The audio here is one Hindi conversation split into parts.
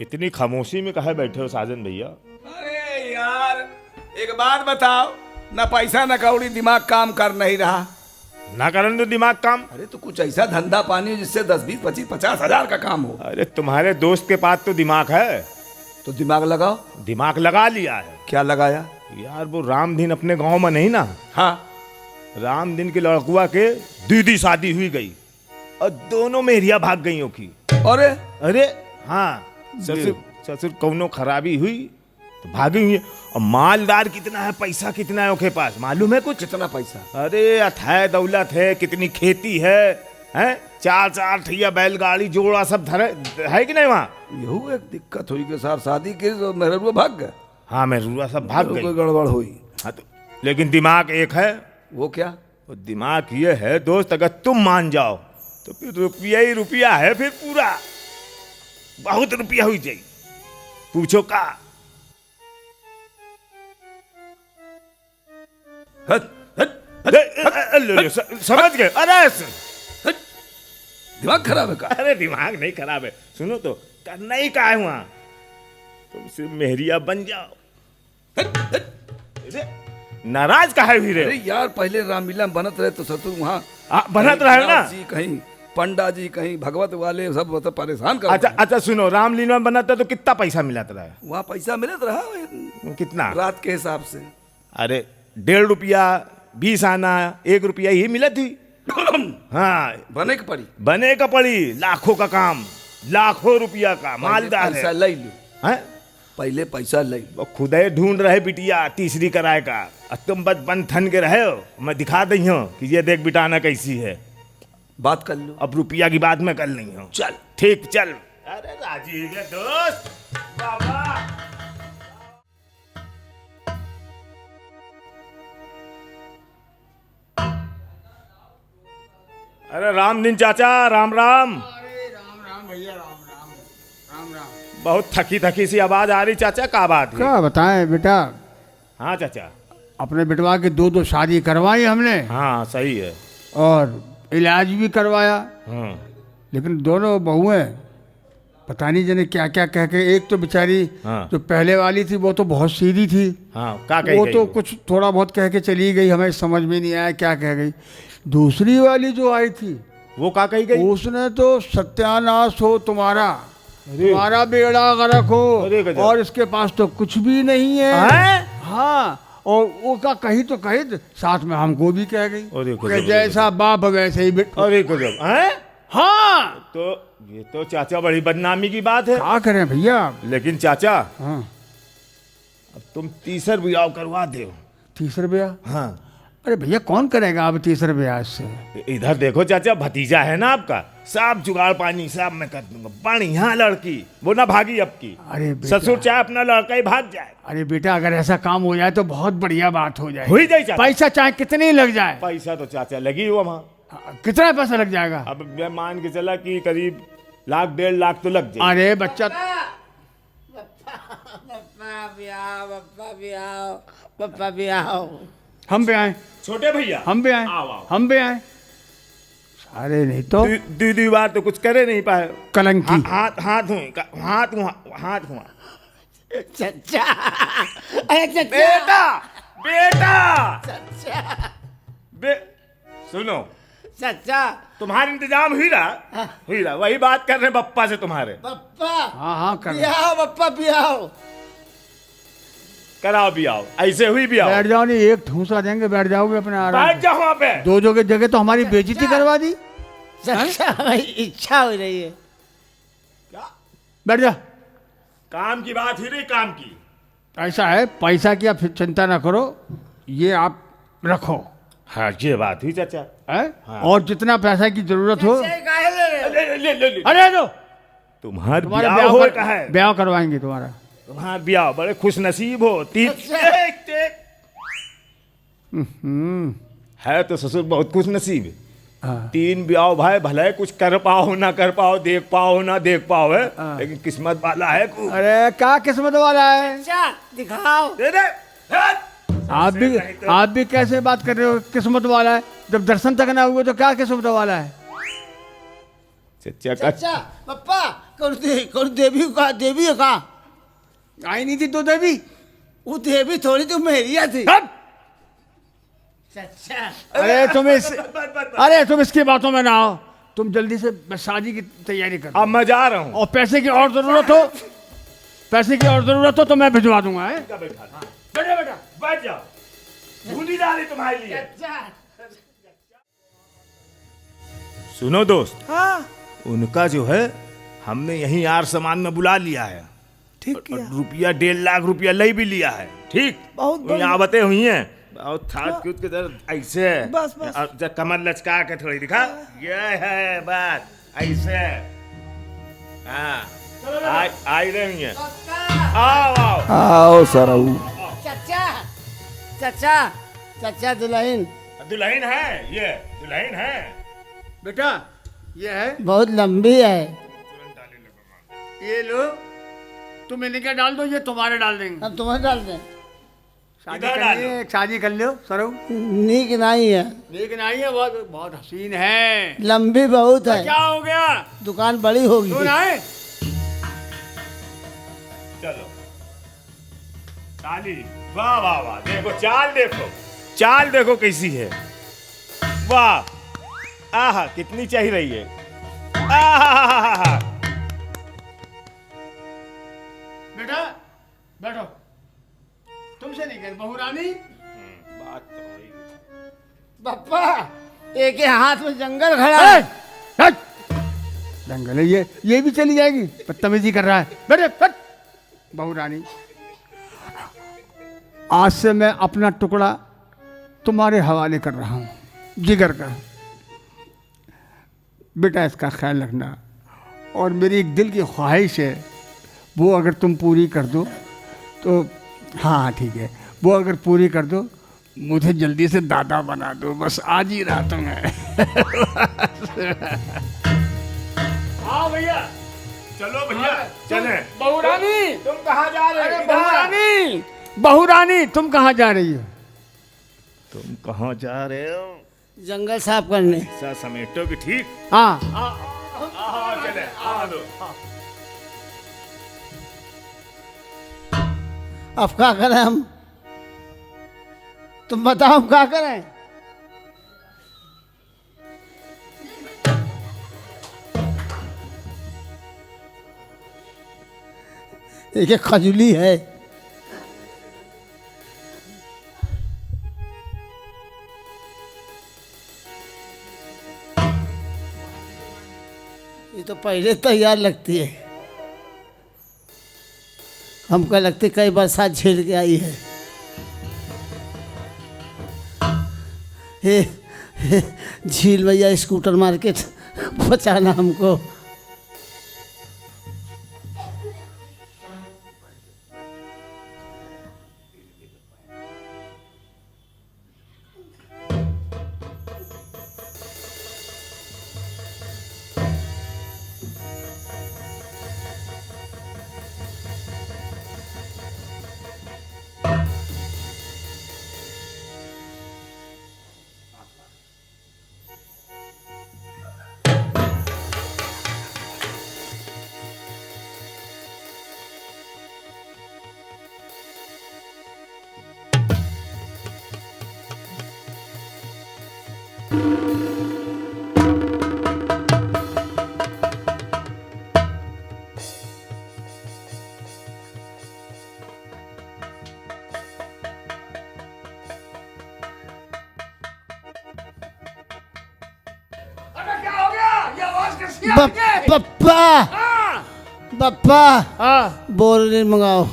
इतनी खामोशी में कहे बैठे हो साजन भैया? अरे यार एक बात बताओ, ना पैसा ना कौड़ी, दिमाग काम कर नहीं रहा। ना करन तो दिमाग काम। अरे तो कुछ ऐसा धंधा पानी हो जिससे 10, 20, 25, 50 हजार का काम हो। अरे तुम्हारे दोस्त के पास तो दिमाग है। तो दिमाग लगाओ। दिमाग लगा लिया है। क्या लगाया? यार वो रामदीन अपने गांव में नहीं ना? हाँ। रामदीन के लड़कुआ के दीदी शादी हुई गई और दोनों मेहरिया भाग गई की। अरे अरे हाँ, ससुर कौनो खराबी हुई तो भागी हुई। और मालदार कितना है, पैसा कितना है उसके पास मालूम है कुछ? कितना पैसा? अरे अथाह दौलत है, कितनी खेती है, हैं? 4 ठैया बैलगाड़ी जोड़ा सब धरे है कि नहीं वहाँ? यहू एक दिक्कत हुई के साथ शादी के तो मेहरुआ भाग गए। हाँ मेहरुआ सब भाग गई। कोई गड़बड़ हुई। हाँ तो लेकिन दिमाग एक है। वो क्या? वो दिमाग ये है दोस्त, अगर तुम मान जाओ तो फिर रुपया ही रुपया है, फिर पूरा बहुत रुपया हुई जाए। पूछो का? समझ गए? अरे दिमाग खराब है का? अरे दिमाग नहीं खराब है, सुनो तो करना ही का है वहां, तुम सिर्फ मेहरिया बन जाओ। नाराज का है भी रे? अरे यार पहले रामलीला में बनत रहे तो सतु वहाँ बनत रहे ना जी, कहीं पंडा जी, कहीं भगवत वाले सब मतलब परेशान कर। अच्छा सुनो, रामलीला में बना था तो कितना पैसा मिला था? वहाँ पैसा मिलत रहा कितना? रात के हिसाब से। अरे 1.5 रुपया, 20 आना, 1 रुपया ही मिला थी। हाँ बने की पड़ी। बने का पड़ी, लाखों का काम, लाखों रुपया का मालदार पैसा है। ले लो। हैं? पहले पैसा ले लो। वो खुद ही ढूंढ रहे बिटिया तीसरी कराए का, और तुम बस बन थन के रहे हो। मैं दिखा दी हूँ कि ये देख बिटाना कैसी है। बात कर लो। अब रुपया की बात मैं कर नहीं हूँ। चल ठीक चल। अरे राजी है दोस्त बाबा। अरे रामदीन चाचा, राम राम। अरे राम राम भैया, राम राम राम राम। बहुत थकी सी आवाज आ रही चाचा, का बात है? क्या बताएं बेटा, हाँ चाचा। अपने बेटवा की 2 शादी करवाई हमने हाँ सही है। और इलाज भी करवाया, हाँ लेकिन दोनों बहुएं पता नहीं जाने क्या क्या कह के। एक तो बेचारी हाँ। जो पहले वाली थी वो तो बहुत सीधी थी, हाँ का कही वो गई तो वो? कुछ थोड़ा बहुत कह के चली गई, हमें समझ में नहीं आया क्या कह गई। दूसरी वाली जो आई थी वो का कही गई? उसने तो सत्यानाश हो तुम्हारा, तुम्हारा बेड़ा गर्क अरे हो, गजब। और इसके पास तो कुछ भी नहीं है। हैं? हाँ, और वो का कही तो कही, साथ में हमको भी कह गई अरे गजब, कि जैसा बाप वैसे ही बेटा। अरे गजब। हैं? हाँ, तो ये तो चाचा बड़ी बदनामी की बात है। क्या करें भैया। लेकिन चाचा हाँ, अब तुम तीसर ब्याह करवा दो। तीसरे ब्याह? हाँ अरे भैया कौन करेगा अब तीसरे ब्याह से? इधर देखो चाचा, भतीजा है ना आपका, सब जुगाड़ पानी सब मैं कर दूंगा। बढ़िया लड़की, वो ना भागी अब की। अरे बेटा, ससुर चाहे अपना लड़का ही भाग जाए। अरे बेटा अगर ऐसा काम हो जाए तो बहुत बढ़िया बात हो जाए। हुई जाए चाचा। पैसा चाहे कितने ही लग जाए। पैसा तो चाचा लगी हुआ वहाँ। कितना पैसा लग जाएगा? अब मैं मान के चला कि करीब 1 लाख 1.5 लाख तो लग जाए। अरे बच्चा, पप्पा भी आओ। हम भी आए, छोटे भैया हम भी आए, आओ, आओ। हम भी आए। अरे नहीं तो दीदी बार तो कुछ करे नहीं पाए। कलंकी। हाथ हुआ। चचा, अरे चचा, बेटा बेटा चचा, सुनो, चचा, तुम्हारा इंतजाम हुई रहा, वही बात कर रहे हैं बप्पा से तुम्हारे। पप्पा हाँ हाँ कर भी आओ, पप्पा भी आओ। कराओ भी आओ, ऐसे हुई भी आओ। बैठ जाओ, नहीं एक ठूसा देंगे, बैठ जाओगे अपने आराम बैठ से। जाओ वहां पे। 2 जगह तो हमारी बेइज्जती करवा दी। चचा हमारी इच्छा हो रही है। बैठ जा। काम की बात ही रही, काम की। ऐसा है, पैसा की आप चिंता ना करो, ये आप रखो हाँ ये बात हुई चाचा। है? हाँ। और जितना पैसा की जरूरत हो। चचा, काहे ले रहे हो? ले। अरे दो, तुम्हारा तुम्हारे ब्याह हो ब्याह कहा है? ब्याह करवाएंगे तुम्हारा। तुम्हारा ब्याह बड़े खुश नसीब हो। है तो ससुर बहुत खुश नसीब। हाँ। 3 ब्याह भाई, भले कुछ कर पाओ ना कर पाओ, देख पाओ ना देख पाओ है, हाँ। लेकिन किस्मत वाला है। अरे क्या किस्मत वाला है? चचा दिखाओ। दे दे। आप भी कैसे बात कर रहे हो किस्मत वाला है? जब दर्शन तक ना हुए तो क्या किस्मत वाला है? चचा का चाचा पप्पा कौन देवी का देवी है का आई नहीं थी तो देवी। वो देवी थोड़ी तो मेरिया थी हट! चाचा अरे तुम इसकी बातों में ना आओ। तुम जल्दी से शादी की तैयारी करो। अब मैं जा रहा हूँ। और पैसे की और जरूरत हो तो मैं भिजवा दूंगा। है बैठा बेटा बैठ जाओ, भूली जा रही तुम्हारे लिए। सुनो दोस्त, हाँ उनका जो है हमने यहीं यार सामान में बुला लिया है। ठीक और किया रुपया 1.5 लाख रुपया ले भी लिया है। ठीक, बहुत वो बढ़िया। यहाँ बते हुई हैं और थाट कूद के तरह ऐसे बस, बस। और जब कमर लचका के थोड़ी दिखा, ये है बात ऐसे। हाँ आई रही हैं। आओ आओ आओ सरऊ। चाचा चाचा चाचा दुल्हन दुल्हन है, ये दुल्हन है। बेटा ये है, बहुत लंबी है। ये लो, तुम इनके डाल दो, ये तुम्हारे डाल देंगे। हम तुम्हें डाल दें। शादी इधर कर डाल लिए, शादी कर लो सरो। नीक नहीं है, लेकिन आई है, बहुत बहुत हसीन है। लंबी बहुत क्या है, हो गया? दुकान बड़ी होगी। तू ना है? चलो ताली, वाह वाह वाह, देखो चाल, चाल देखो कैसी है। वाह, आहा कितनी चाहिए रही है। आहा बेटा बैठो, तुमसे नहीं कर बहू रानी। बात तो हुई। पप्पा एक ही हाथ में जंगल खड़ा है। हट! दंगल है ये भी चली जाएगी, बदतमीजी कर रहा है। बैठे हट! बहू रानी, आज से मैं अपना टुकड़ा तुम्हारे हवाले कर रहा हूँ, जिगर का। बेटा इसका ख्याल रखना, और मेरी एक दिल की ख्वाहिश है, वो अगर तुम पूरी कर दो तो हाँ ठीक है, वो अगर पूरी कर दो मुझे जल्दी से दादा बना दो, बस आज ही रात में। हाँ भैया, चलो भैया चले। बहू रानी, तुम कहाँ जा रहे हो? बहू रानी तुम कहाँ जा रही हो? तुम कहाँ जा रहे हो? जंगल साफ करने। ऐसा समेटो कि ठीक। हाँ चले आ दो। अब क्या करें हम? तुम बताओ हम क्या करें? एक खजुली है, ये तो पहले तैयार लगती है, हमको लगती कई बरसात झेल के आई है। हे झील भैया स्कूटर मार्केट बचाना हमको। पप्पा पप्पा हाँ बोरली मंगाओ,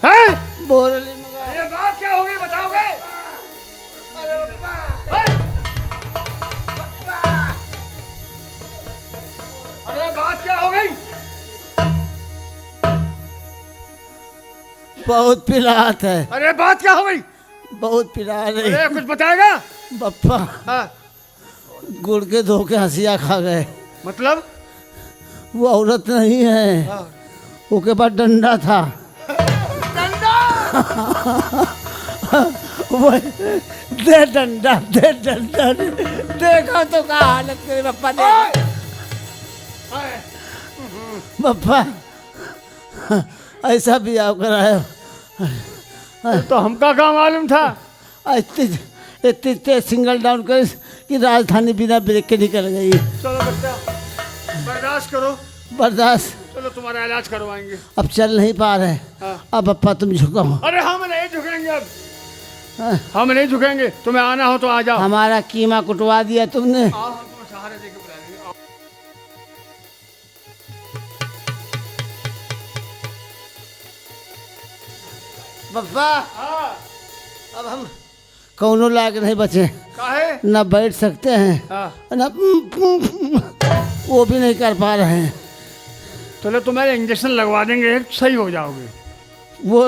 हैं? बोरली मंगाओ। ये बात क्या होगी बताओगे? अरे बात क्या हो गई? बहुत पिलात है, अरे बात क्या हो गई? बहुत पिला रही। अरे कुछ बताएगा? पप्पा हाँ गुड़ के धोखे हंसिया खा गए। मतलब? वो औरत नहीं है, उसके पास डंडा था। वो दे डंडा, दे डंडा। देखो तो क्या हालत तेरे पप्पा ने। पप्पा ऐसा भी आओ कराया तो हमका क्या मालूम था? इतने इतने सिंगल डाउन कर कि राजधानी बिना ब्रेक के निकल गई। चलो बच्चा बर्दाश्त करो। बर्दाश्त चलो तुम्हारा इलाज करवाएंगे। अब चल नहीं पा रहे। अब पप्पा तुम झुको। अरे हम नहीं झुकेंगे अब, हम नहीं झुकेंगे। तुम्हें आना हो तो आ जाओ। हमारा कीमा कुटवा दिया तुमने। आओ, हम तुम्हें सहारे देके बुला लेंगे। आओ। पप्पा अब हम कौनों लायक नहीं बचे। काहे? न बैठ सकते हैं न वो भी नहीं कर पा रहे हैं। चलो तुम्हारे इंजेक्शन लगवा देंगे, सही हो जाओगे। वो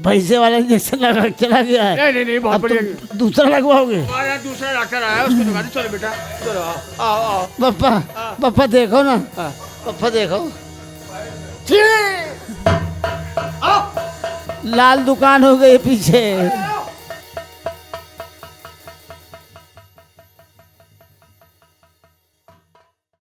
भैंसे वाला इंजेक्शन लगा चला गया है। नहीं नहीं बहुत अब बढ़िया। तुम दूसरा लगवाओगे? हमारा दूसरा डॉक्टर आया, उसको दिखा दो। चलो बेटा चलो आओ आओ आओ। पप्पा पप्पा देखो ना, पप्पा देखो लाल दुकान हो गई पीछे।